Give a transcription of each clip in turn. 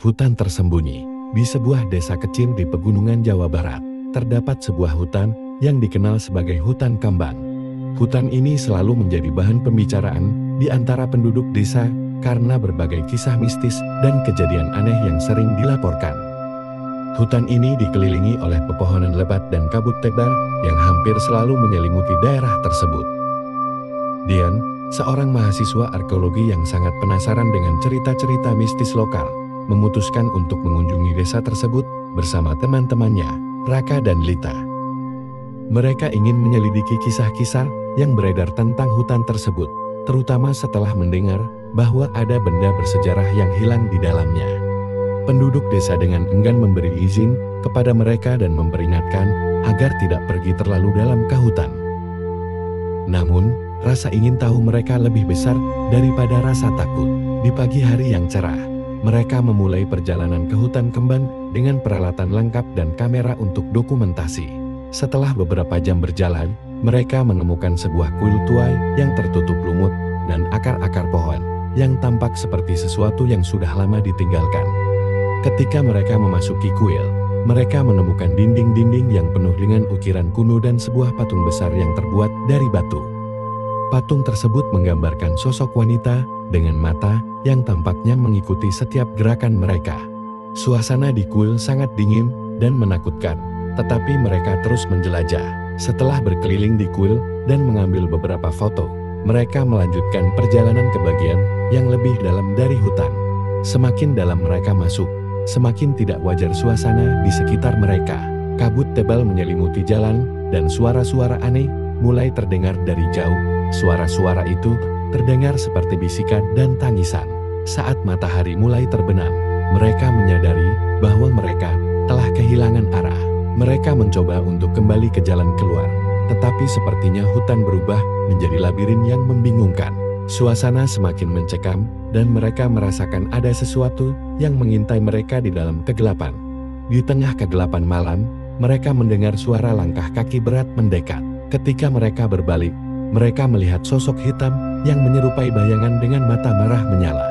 Hutan tersembunyi. Di sebuah desa kecil di pegunungan Jawa Barat, terdapat sebuah hutan yang dikenal sebagai hutan kambang. Hutan ini selalu menjadi bahan pembicaraan di antara penduduk desa karena berbagai kisah mistis dan kejadian aneh yang sering dilaporkan. Hutan ini dikelilingi oleh pepohonan lebat dan kabut tebal yang hampir selalu menyelimuti daerah tersebut. Dian, seorang mahasiswa arkeologi yang sangat penasaran dengan cerita-cerita mistis lokal, memutuskan untuk mengunjungi desa tersebut bersama teman-temannya, Raka dan Lita. Mereka ingin menyelidiki kisah-kisah yang beredar tentang hutan tersebut, terutama setelah mendengar bahwa ada benda bersejarah yang hilang di dalamnya. Penduduk desa dengan enggan memberi izin kepada mereka dan memperingatkan agar tidak pergi terlalu dalam ke hutan. Namun, rasa ingin tahu mereka lebih besar daripada rasa takut. Di pagi hari yang cerah, mereka memulai perjalanan ke hutan kembang dengan peralatan lengkap dan kamera untuk dokumentasi. Setelah beberapa jam berjalan, mereka menemukan sebuah kuil tua yang tertutup lumut dan akar-akar pohon yang tampak seperti sesuatu yang sudah lama ditinggalkan. Ketika mereka memasuki kuil, mereka menemukan dinding-dinding yang penuh dengan ukiran kuno dan sebuah patung besar yang terbuat dari batu. Patung tersebut menggambarkan sosok wanita dengan mata yang tampaknya mengikuti setiap gerakan mereka. Suasana di kuil sangat dingin dan menakutkan, tetapi mereka terus menjelajah. Setelah berkeliling di kuil dan mengambil beberapa foto, mereka melanjutkan perjalanan ke bagian yang lebih dalam dari hutan. Semakin dalam mereka masuk, semakin tidak wajar suasana di sekitar mereka. Kabut tebal menyelimuti jalan dan suara-suara aneh mulai terdengar dari jauh. Suara-suara itu terdengar seperti bisikan dan tangisan. Saat matahari mulai terbenam, mereka menyadari bahwa mereka telah kehilangan arah. Mereka mencoba untuk kembali ke jalan keluar, tetapi sepertinya hutan berubah menjadi labirin yang membingungkan. Suasana semakin mencekam dan mereka merasakan ada sesuatu yang mengintai mereka di dalam kegelapan. Di tengah kegelapan malam, mereka mendengar suara langkah kaki berat mendekat. Ketika mereka berbalik, mereka melihat sosok hitam yang menyerupai bayangan dengan mata merah menyala.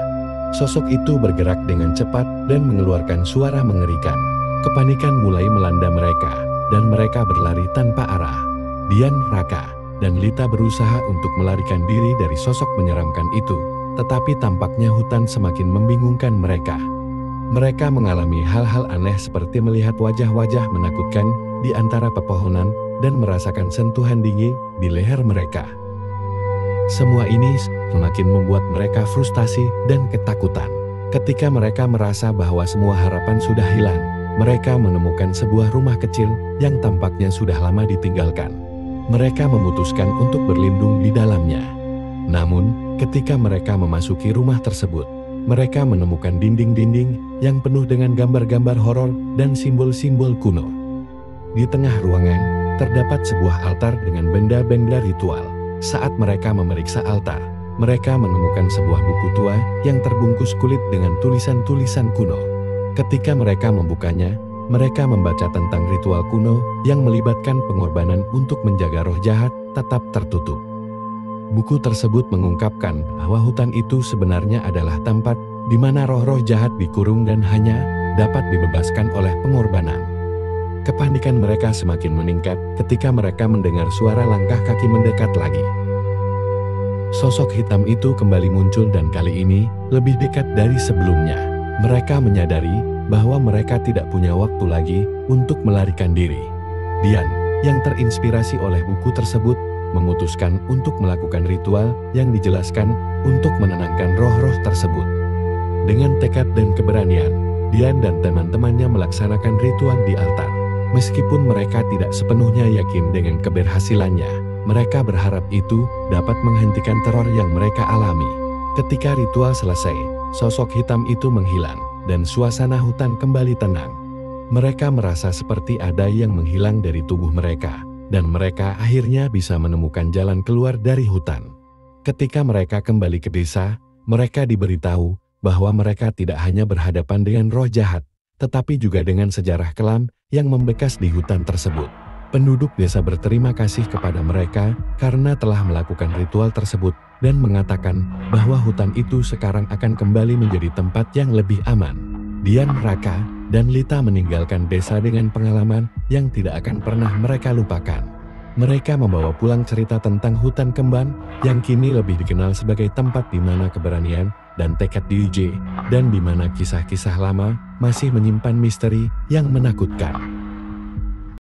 Sosok itu bergerak dengan cepat dan mengeluarkan suara mengerikan. Kepanikan mulai melanda mereka, dan mereka berlari tanpa arah. Dian, Raka, dan Lita berusaha untuk melarikan diri dari sosok menyeramkan itu, tetapi tampaknya hutan semakin membingungkan mereka. Mereka mengalami hal-hal aneh seperti melihat wajah-wajah menakutkan di antara pepohonan dan merasakan sentuhan dingin di leher mereka. Semua ini semakin membuat mereka frustasi dan ketakutan. Ketika mereka merasa bahwa semua harapan sudah hilang, mereka menemukan sebuah rumah kecil yang tampaknya sudah lama ditinggalkan. Mereka memutuskan untuk berlindung di dalamnya. Namun, ketika mereka memasuki rumah tersebut, mereka menemukan dinding-dinding yang penuh dengan gambar-gambar horor dan simbol-simbol kuno. Di tengah ruangan, terdapat sebuah altar dengan benda-benda ritual. Saat mereka memeriksa altar, mereka menemukan sebuah buku tua yang terbungkus kulit dengan tulisan-tulisan kuno. Ketika mereka membukanya, mereka membaca tentang ritual kuno yang melibatkan pengorbanan untuk menjaga roh jahat tetap tertutup. Buku tersebut mengungkapkan bahwa hutan itu sebenarnya adalah tempat di mana roh-roh jahat dikurung dan hanya dapat dibebaskan oleh pengorbanan. Kepanikan mereka semakin meningkat ketika mereka mendengar suara langkah kaki mendekat lagi. Sosok hitam itu kembali muncul dan kali ini lebih dekat dari sebelumnya. Mereka menyadari bahwa mereka tidak punya waktu lagi untuk melarikan diri. Dian, yang terinspirasi oleh buku tersebut, memutuskan untuk melakukan ritual yang dijelaskan untuk menenangkan roh-roh tersebut. Dengan tekad dan keberanian, Dian dan teman-temannya melaksanakan ritual di altar. Meskipun mereka tidak sepenuhnya yakin dengan keberhasilannya, mereka berharap itu dapat menghentikan teror yang mereka alami. Ketika ritual selesai, sosok hitam itu menghilang, dan suasana hutan kembali tenang. Mereka merasa seperti ada yang menghilang dari tubuh mereka, dan mereka akhirnya bisa menemukan jalan keluar dari hutan. Ketika mereka kembali ke desa, mereka diberitahu bahwa mereka tidak hanya berhadapan dengan roh jahat, tetapi juga dengan sejarah kelam yang membekas di hutan tersebut. Penduduk desa berterima kasih kepada mereka karena telah melakukan ritual tersebut dan mengatakan bahwa hutan itu sekarang akan kembali menjadi tempat yang lebih aman. Dian, Raka, dan Lita meninggalkan desa dengan pengalaman yang tidak akan pernah mereka lupakan. Mereka membawa pulang cerita tentang hutan kemban yang kini lebih dikenal sebagai tempat di mana keberanian dan tekad diuji, dan di mana kisah-kisah lama masih menyimpan misteri yang menakutkan.